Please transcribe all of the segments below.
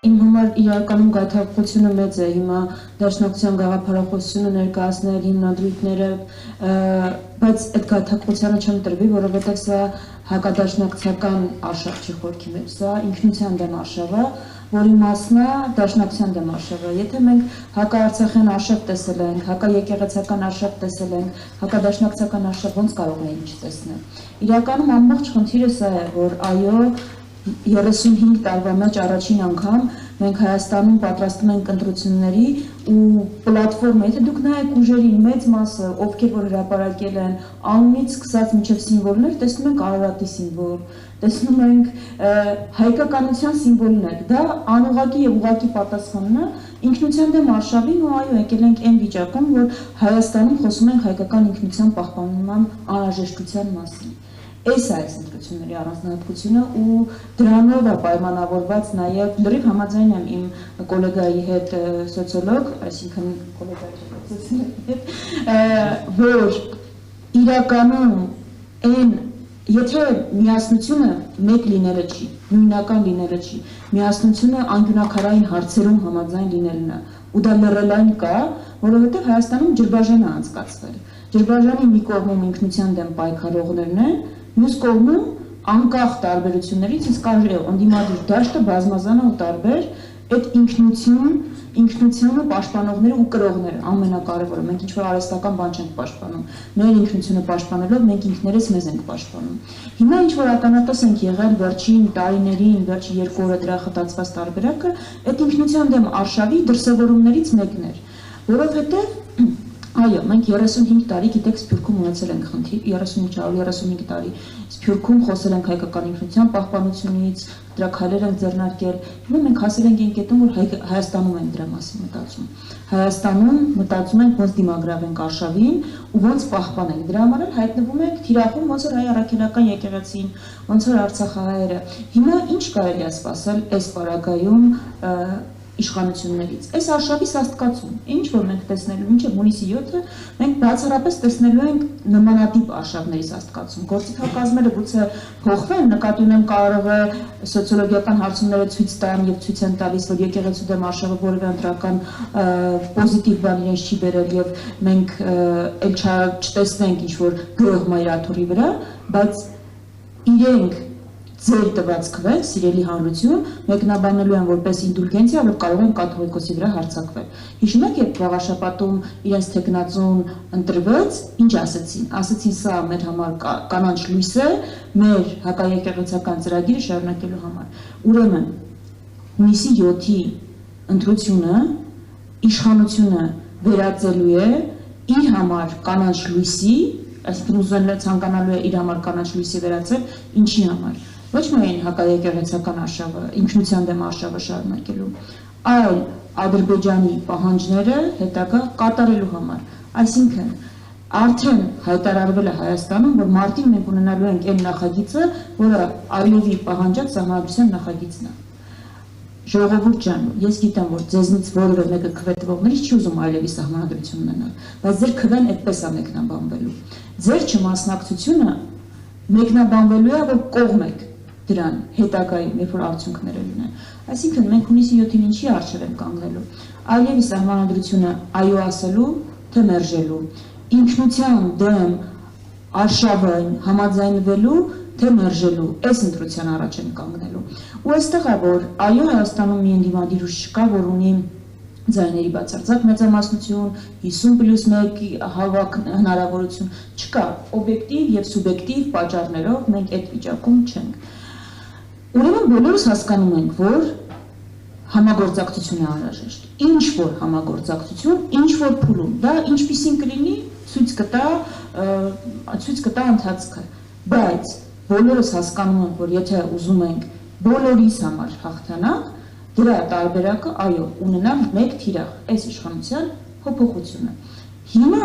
իմ համար իրականում գայթակղությունը մեծ է հիմա դաշնակցության գաղափարախոսությունը ներկայացնել հիմնադրույթները, բայց այդ գայթակղությանը չեմ տրվի, որովհետև սա հակադաշնակցական արշավ չի խորքի մեջ, սա ինքնության դեմ արշավ է, որի մասն է դաշնակցության դեմ արշավը։ Եթե մենք հակաարցախյան արշավ տեսել ենք, հակաեկեղեցական արշավ տեսել ենք, հակադաշնակցական արշավ ոնց կարող ենք չտեսնել։ Իրականում ամբողջ խնդիրը սա է, որ այո 35 տարվա մեջ առաջին անգամ մենք Հայաստանում պատրաստում ենք ընտրությունների ու պլատֆորմա, եթե դուք նայեք ուժերի մեծ մասը, ովքեր որ հրապարակել են անունից սկսած մինչև սիմվոլներ, տեսնում ենք Արարատի սիմվոլ, տեսնում ենք հայկականության սիմվոլներ, դա անուղղակի եւ ուղղակի պատասխանն է ինքնության դեմ արշավին ու այո եկել ենք այն վիճակում, որ Հայաստանում խոսում ենք հայկական ինքնության պահպանման անհրաժեշտության մասին։ Այս է այս ընտրությունների առանձնահատկությունը ու դրանով է պայմանավորված նաև լրիվ համաձայն եմ իմ կոլեգայի հետ սոցիոլոգ, այսինքն կոլեգայի հետ, որ իրականում այն եթե միասնությունը մեկ լինելը չի, նույնական լինելը չի, միասնությունը անկյունակարային հարցերում համաձայն լինելն է ու դա լրելային կա, որովհետև Հայաստանում ջրբաժան է անցկացվել։ Ջրբաժանի մի կողմում ինքնության դեմ պայքարողներն են, մյուս կողմում անկախ տարբերություններից ինձ կարելի է ընդդիմադիր դաշտը բազմազան ու տարբեր այդ ինքնությունը պաշտպանողները ու կրողները ամենակարևորը մենք ինչ որ արհեստական բան չենք պաշտպանում մեր ինքնությունը պաշտպանելով մենք ինքներս մեզ ենք պաշտպանում հիմա ինչ որ ականատես ենք եղել վերջին տարիներին վերջին 2 օրը դրա խտացված տարբերակը այդ ինքնության դեմ արշավի դրսևորումներից մեկն էր որովհետև այո, մենք 35 տարի գիտեք Սփյուռքում ունեցել ենք խնդիր, 35 տարի Սփյուռքում խոսել ենք հայկական ինքնության պահպանությունից, դրա քայլեր ենք ձեռնարկել։ Հիմա մենք հասել ենք այն կետում, որ Հայաստանում ենք դրա մասին մտածում։ Հայաստանում մտածում ենք ոնց դիմագրավենք արշավին ու ոնց պահպանենք։ Դրա համար էլ հայտնվում ենք թիրախում, ոնց որ հայ առաքելական եկեղեցին, ոնց որ Արցախահայերը։ Հիմա ինչ կարելի է սպասել այս պարագայում իշխանություններից։ Այս արշավի սաստկացում, ինչ որ մենք տեսնելու, մինչև հունիսի 7-ը մենք բացառապես տեսնելու ենք նմանատիպ արշավների սաստկացում։ Գործիքակազմերը գուցե փոխվեն, նկատի ունեմ կարող է սոցիոլոգիական հարցումները ցույց տան եւ ցույց են տալիս, որ եկեղեցու դեմ արշավը որևէ ընտրական պոզիտիվ բան իրենց չի բերել եւ մենք էլ չտեսնենք ինչ որ գրող մայրաթորի վրա, բայց իրենք ձեր տված քվեն, սիրելի հանրություն, մեկնաբանելու են որպես ինդուլգենցիա, որ կարող են կաթողիկոսի վրա հարձակվել։ Հիշում եք, երբ վաղաշապատում իրենց թեկնածուն ընտրվեց, ինչ ասեցին։ Ասեցին, սա մեր համար կանաչ լույս է, մեր հակաեկեղեցական ծրագիրը շարունակելու համար։ Ուրեմն, հունիսի 7-ի ընտրությունը իշխանությունը վերածելու է իր համար կանաչ լույսի, այսինքն ուզեն ցանկանալու է իր համար կանաչ լույսի վերածել, ինչի համար։ Ոչ միայն հակաեկեղեցական արշավը, ինքնության դեմ արշավը շարունակելու, այլ Ադրբեջանի պահանջները հետագա կատարելու համար։ Այսինքն, արդեն հայտարարվել է Հայաստանում, որ մարտին մենք ունենալու ենք այն նախագիծը, որը Ալիևի պահանջած սահմանադրության նախագիծն է։ Ժողովուրդ ջան, ես գիտեմ, որ ձեզնից որևէ մեկը քվեթվողներից չի ուզում Ալիևի սահմանադրություն ունենալ, բայց ձեր քվեն այդպես է մեկնաբանվելու։ Ձեր չմասնակցությունը մեկնաբանվելու է, որ կողմ եք դրան հետագայում, երբ որ արդյունքները լինեն։ Այսինքն մենք հունիսի 7-ին ինչի առջև ենք կանգնելու։ Ալիևի սահմանադրությունը այո ասելու, թե մերժելու։ Ինքնության դեմ արշավը համաձայնվելու, թե մերժելու։ Այս ընտրության առաջ են կանգնելու։ Ու այստեղ է, որ այո Հայաստանում մի ընդդիմադիր ուժ չկա, որ ունի ձայների բացարձակ մեծամասնություն, 50+1 հավաք հնարավորություն չկա, օբյեկտիվ եւ սուբյեկտիվ պատճառներով մենք այդ վիճակում չենք։ Ուրեմն բոլորս հասկանում ենք, որ համագործակցություն է անհրաժեշտ։ Ինչ որ համագործակցություն, ինչ որ փուլում, դա ինչպիսին կլինի, ցույց կտա ընթացքը, բայց բոլորս հասկանում ենք, որ եթե ուզում ենք բոլորիս համար հաղթանակ, դրա տարբերակը այո, ունենալ մեկ թիրախ, այս իշխանության փոփոխությունը։ Հիմա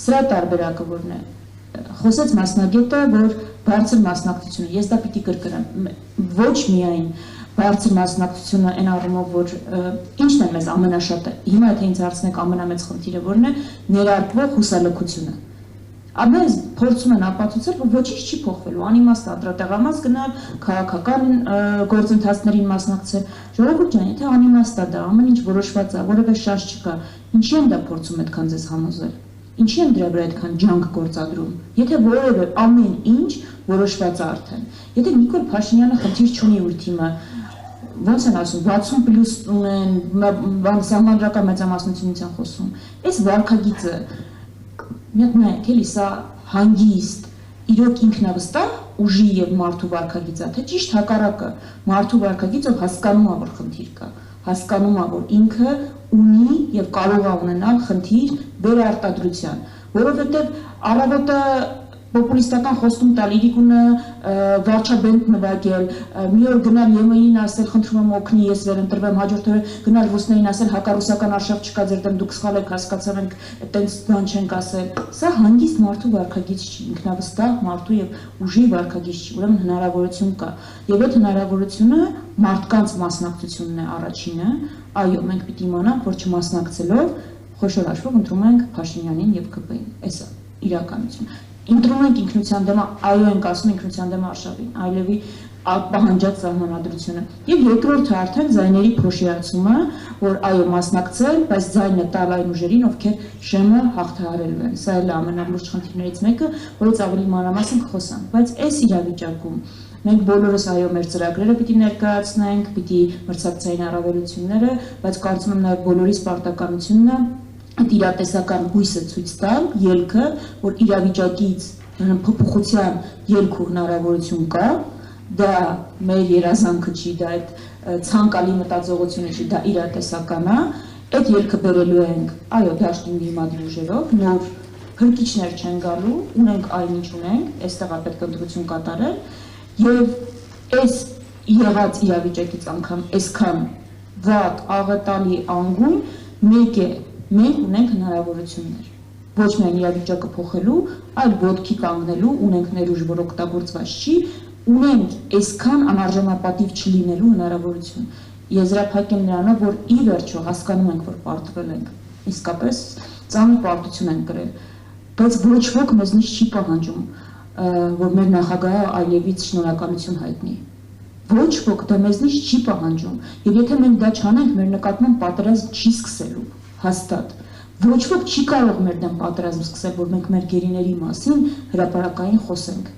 սրա տարբերակը որն է։ Խոսեց մասնագետը, որ բարձր մասնակցությունը, ես դա պիտի կրկնեմ, ոչ միայն բարձր մասնակցությունը այն առումով, որ ինչն է մեզ ամենաշատը, հիմա եթե ինձ հարցնեք ամենամեծ խնդիրը որն է, ներարկվող հուսալքությունը։ Ամենից փորձում են ապացուցել, որ ոչինչ չի փոխվելու, անիմաստ անդրադառնալ գնալ, քաղաքական գործընթացներին մասնակցել։ Ժողովուրդ ջան, եթե անիմաստ է դա, ամեն ինչ որոշված է, որևէ շանս չկա, ինչի են դա փորձում այդքան ձեզ համոզել։ Ինչի են դրա վրա այդքան ջանք գործադրում։ Եթե որևէ ամեն ինչ որոշված է արդեն։ Եթե Նիկոլ Փաշինյանը խնդիր չունի իր թիմը, ոնց են ասում 60+ ունեն, սահմանադրական մեծամասնությունից են խոսում։ Այս վարքագիծը մի հատ նայեք, էլի սա հանգիստ, իրոք ինքնավստահ ուժի եւ մարդու վարքագիծ է, թե ճիշտ հակառակը, մարդու վարքագիծը հասկանում է, որ խնդիր կա, հասկանում է, որ ինքը ունի եւ կարող է ունենալ խնդիր վերարտադրության, որովհետեւ առավոտը պոպուլիստական խոստում տալ Իրիկունը վարչաբենդ նվագել, մի օր գնալ ԵՄ-ին ասել, խնդրում եմ օգնի, ես վերընտրվեմ, հաջորդ օրը գնալ ռուսներին ասել, հակառուսական արշավ չկա ձեր դեմ, դուք սխալ եք հասկացել, մենք այտենց բան չենք ասել։ Սա հանգիստ մարդու վարքագիծ չի, ինքնավստահ մարդու եւ ուժի վարքագիծ չի, ուրեմն հնարավորություն կա։ Եւ այդ հնարավորությունը մարդկանց մասնակցությունն է առաջինը, այո, մենք պիտի իմանանք, որ չմասնակցելով խոշոր հաշվով ընտրում ենք Փաշինյանին եւ ԿՊ-ին։ Էսա իրականությունը։ Ընտրում ենք ինքնության դեմ, այո ենք ասում ինքնության դեմ արշավին, այլևի պահանջած սահմանադրությունը։ Եվ երկրորդը արդեն ձայների փոշիացումը, որ այո մասնակցել, բայց ձայնը տալ այն ուժերին, ովքեր շեմը հաղթահարելու են։ Սա էլ է ամենալուրջ խնդիրներից մեկը, որից ավելի մանրամասն կխոսանք, բայց այս իրավիճակում մենք բոլորս այո մեր ծրագրերը պիտի ներկայացնենք, պիտի մրցակցային առավելությունները, բայց կարծում եմ նաև բոլորիս պարտականությունն է այդ իրատեսական հույսը ցույց տալ, ելքը, որ իրավիճակից փոփոխության ելք ու հնարավորություն կա, դա մեր երազանքը չի, դա այդ ցանկալի մտածողությունը չի, դա իրատեսական է, այդ ելքը բերելու ենք, այո, դաշտին դիմադրի ուժերով, նոր հրկիչներ չեն գալու, ունենք այն ինչ ունենք, այստեղ պետք է ընտրություն կատարել, եւ այս եղած իրավիճակից անգամ այսքան վատ, աղետալի, անգույն մեկ է մենք ունենք հնարավորություններ, ոչ միայն իրավիճակը փոխելու, այլ ոտքի կանգնելու, ունենք ներուժ, որ օգտագործված չի, ունենք այսքան անարժանապատիվ չլինելու հնարավորություն։ Եզրափակեմ նրանով, որ ի վերջո հասկանում ենք, որ պարտվել ենք, իսկապես ծանր պարտություն ենք կրել, բայց ոչ ոք մեզնից չի պահանջում, որ մեր նախագահը այլևից շնորհակալություն հայտնի։ Ոչ ոք դա մեզնից չի պահանջում, եւ եթե մենք դա չանենք, մեր նկատմամբ պատերազմ չի սկսելու։ Հաստատ։ Ոչ ոք չի կարող մեր դեմ պատերազմ սկսել, որ մենք մեր գերիների մասին հրապարակային խոսենք։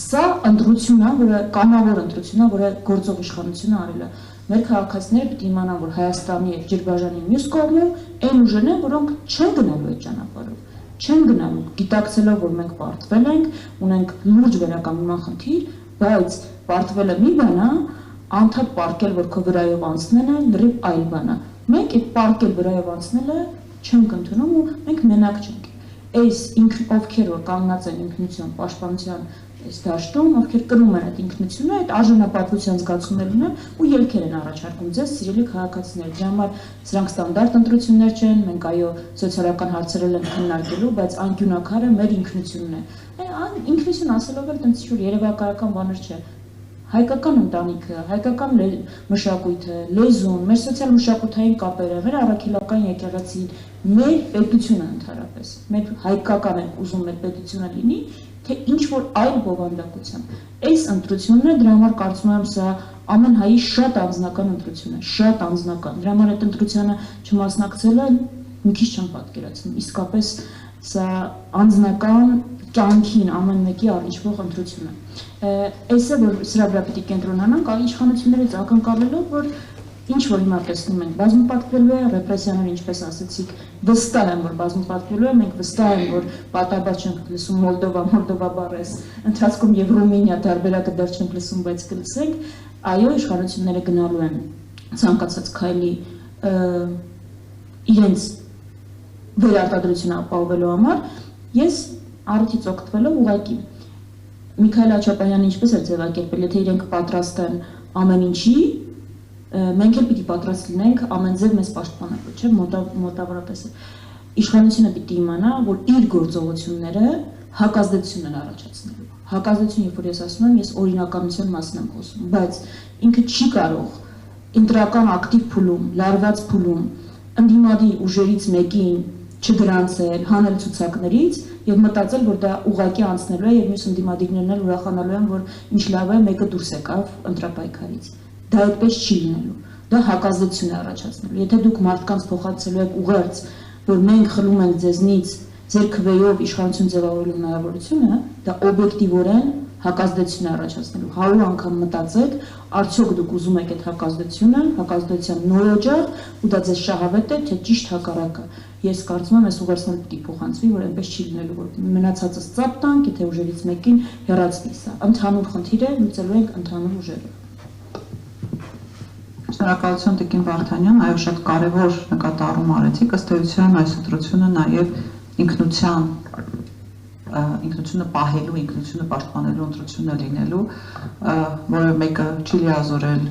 Սա ընտրությունն է, որը կամավոր ընտրությունն է, որը գործող իշխանությունը արել է։ Մեր քաղաքացիները պիտի իմանան, որ Հայաստանի եւ Ջրբաժանի մյուս կողմում այն ուժերն են, որոնք չեն գնալու այդ ճանապարհով, չեն գնալու, գիտակցելով, որ մենք պարտվել ենք, ունենք լուրջ վերականգնման խնդիր, բայց պարտվելը մի բան է, անդադ պարկել, որ քո վրայով անցնելը լրիվ այլ բան է։ Մենք այդ պարկել վրայով անցնելը չենք ընդունում ու մենք մենակ չենք։ Այս ովքեր որ կանգնած են ինքնություն պաշտպանության այս դաշտում, ովքեր կրում են այդ ինքնությունը, այդ արժանապատվության զգացումներ ունեն ու ելքեր են առաջարկում ձեզ սիրելի քաղաքացիներ։ Դրա համար սրանք ստանդարտ ընտրություններ չեն, մենք այո սոցիալական հարցեր ենք քննարկելու, բայց անկյունակարը մեր ինքնությունն է։ Ինքնություն ասելով էլ տենց ինչ-որ երևակայական բաներ չէ։ Հայկական ընտանիքը, հայկական մշակույթը, լեզուն, մեր սոցիալ-մշակութային կապերը, մեր առաքելական եկեղեցին, մեր պետությունը ընդհանրապես, մեր հայկական ենք ուզում մեր պետությունը լինի, թե ինչ-որ այլ բովանդակությամբ։ Այս ընտրությունն է, դրա համար կարծում եմ սա ամեն հայի շատ անձնական ընտրություն է, շատ անձնական։ Դրա համար այդ ընտրությանը չմասնակցելը մի քիչ չեմ պատկերացնում, իսկապես սա անձնական կյանքին ամեն մեկի առնչվող ընտրություն է։ Այսը որ սրա վրա պիտի կենտրոնանանք, իշխանություններից ակնկալելով, որ ինչ որ հիմա տեսնում ենք, բազմապատկվելու է, ռեպրեսիաները ինչպես ասացիք, վստահ եմ, որ բազմապատկվելու է, մենք վստահ ենք, որ պատաբար չենք լսում Մոլդովա բառը, ընթացքում եւ Ռումինիա տարբերակը դեռ չենք լսում, բայց կլսենք, այո, իշխանությունները գնալու են ցանկացած քայլի իրենց վերարտադրությունը ապահովելու համար, ես առիթից օգտվելով ուղղակի Միքայել Հաչապյանյանը ինչպես է ձևակերպել, եթե իրենք պատրաստ են ամեն ինչի, մենք էլ պիտի պատրաստ լինենք ամեն ձև մեզ պաշտպանելու, չէ՞, մոտավորապես իշխանությունը պիտի իմանա, որ իր գործողությունները հակազդեցություն են առաջացնելու։ Հակազդեցություն, երբ որ ես ասում եմ, ես օրինականության մասին եմ խոսում, բայց ինքը չի կարող ընտրական ակտիվ փուլում, լարված փուլում ընդդիմադիր ուժերից մեկին չգրանցել, հանել ցուցակներից եւ մտածել, որ դա ուղղակի անցնելու է եւ մյուս ընդդիմադիրներն էլ ուրախանալու են, որ ինչ լավ է, մեկը դուրս եկավ ընտրապայքարից։ Դա այդպես չի լինելու։ Դա հակազդեցություն է առաջացնելու։ Եթե դուք մարդկանց փոխանցելու եք ուղերձ, որ մենք խլում ենք ձեզնից ձեր քվեով իշխանություն ձևավորելու հնարավորությունը, դա օբյեկտիվորեն հակազդեցություն է առաջացնելու։ 100 անգամ մտածեք, արդյոք դուք ուզում եք այդ հակազդեցությունը, հակազդեցության նոր օջախ, ու դա ձեզ շահավետ է, թե ճիշտ հակառակը։ Ես կարծում եմ, այս ուղերձները պետք է փոխանցվի, որ այնպես չի լինելու, որ մնացածը ծափ տանք, եթե ուժերից մեկին հեռացվի սա։ Ընդհանուր խնդիր է, լուծելու ենք ընդհանուր ուժերով։ Շնորհակալություն Տիկին Վարդանյան, այո, շատ կարևոր նկատառում արեցիք, ըստ էության այս ընտրությունը նաև ինքնությունը պահելու, ինքնությունը պաշտպանելու ընտրություն է լինելու, որը մեկը չի լիազորել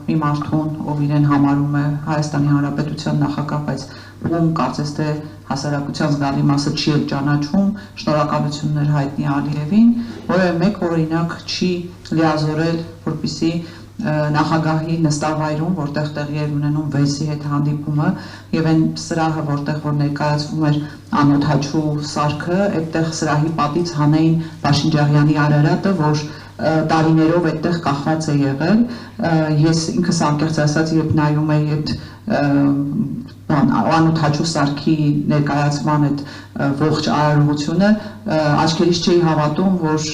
մի մարդուն, ով իրեն համարում է Հայաստանի Հանրապետության նախագահ, բայց ում կարծես թե հասարակության զգալի մասը չի էլ ճանաչում, շնորհակալություններ հայտնի Ալիևին, որը մեկ օրինակ չի լիազորել, որպեսզի նախագահի նստավայրում, որտեղ տեղի էր ունենում Վեսի հետ հանդիպումը եւ այն սրահը, որտեղ որ ներկայացվում էր Անոթ Հաչու սարքը, այդտեղ սրահի պատից հանեին Փաշինջանյանի Արարատը, որ տարիներով այդտեղ կախված է եղել։ Ես ինքս անկեղծ ասած, երբ նայում էի այդ Անոթ Հաչու սարքի ներկայացման այդ ողջ արարողությունը, աչքերիս չէի հավատում, որ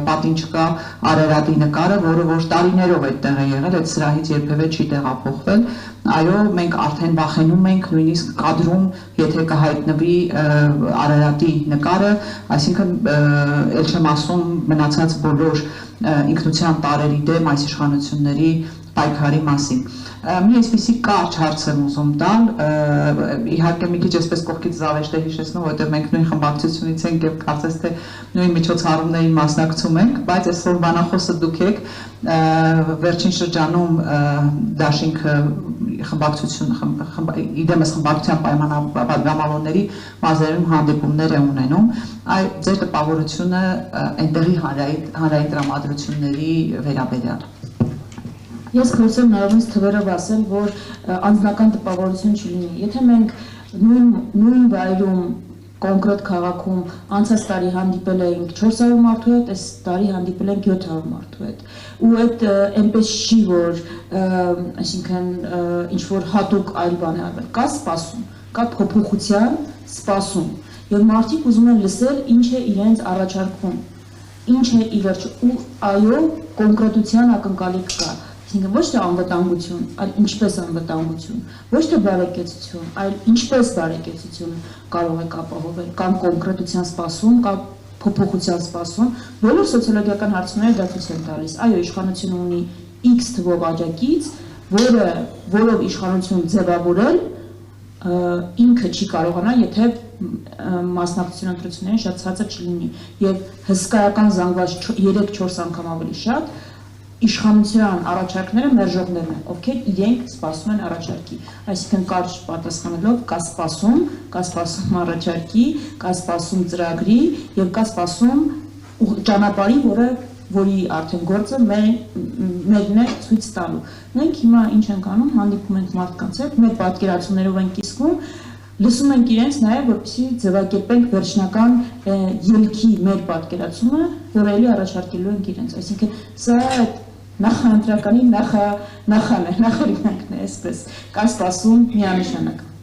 պատին չկա Արարատի նկարը, որը որ տարիներով այդտեղ է եղել, այդ սրահից երբևէ չի տեղափոխվել։ Այո, մենք արդեն վախենում ենք նույնիսկ կադրում, եթե կհայտնվի Արարատի նկարը, այսինքն ել չեմ ասում մնացած բոլոր ինքնության տարերի դեմ այս իշխանությունների պայքարի մասին։ Մի այսպիսի կարճ հարց եմ ուզում տալ, իհարկե մի քիչ այսպես կողքից զավեշտ է հիշեցնում, որովհետև մենք նույն խմբակցությունից ենք եւ կարծես թե նույն միջոցառումներին մասնակցում ենք, բայց այսօր բանախոսը դուք եք, վերջին շրջանում դաշինքը իդեմս խմբակցության պայմանավորների բազերում հանդիպումներ է ունենում, ձեր տպավորությունը այնտեղի հանրային տրամադրությունների վերաբերյալ։ Ես քրսեմ նորից թվերով ասել, որ անձնական տպավորություն չլինի։ Եթե մենք նույն վայրում կոնկրետ քաղաքում անցած տարի հանդիպել էինք 400 մարդու հետ, այս տարի հանդիպել ենք 700 մարդու հետ։ Ու այդ այնպես չի, որ այսինքն ինչ որ հատուկ այլ բան է արվել, կա սպասում, կա փոփոխության սպասում։ Եվ մարդիկ ուզում են լսել ինչ է իրենց առաջարկում, ինչ է ի վերջո, ու այո, կոնկրետության ակնկալիք կա։ Ոչ թե անվտանգություն, այլ ինչպես անվտանգություն, ոչ թե բարեկեցություն, այլ ինչպես բարեկեցություն կարող է ապահովել, կամ կոնկրետության սպասում, կամ փոփոխության սպասում, բոլոր սոցիոլոգիական հարցները դա ցույց են տալիս։ Այո, իշխանությունը ունի X թվով աջակից, որով իշխանություն ձևավորել ինքը չի կարողանա, եթե մասնակցություն ընտրություններին շատ ցածր չլինի, եւ հսկայական զանգված 3-4 անգամ ավելի շատ իշխանության առաջարկները մերժողներն են, ովքեր իրենք սպասում են առաջարկի, այսինքն կարճ պատասխանելով կա սպասում առաջարկի, կա սպասում ծրագրի եւ կա սպասում ճանապարհի, որի արդեն գործը մերն է ցույց տալու։ Մենք հիմա ինչ ենք անում, հանդիպում ենք մարդկանց հետ, մեր պատկերացումներով ենք իսկում, լսում ենք իրենց նաեւ, որպեսզի ձևակերպենք վերջնական ելքի մեր պատկերացումը, որ էլի առաջարկելու ենք իրենց, այսինքն սա նախընտրականի նախօրինակն է, այսպես, կա սպասում միանշանակ։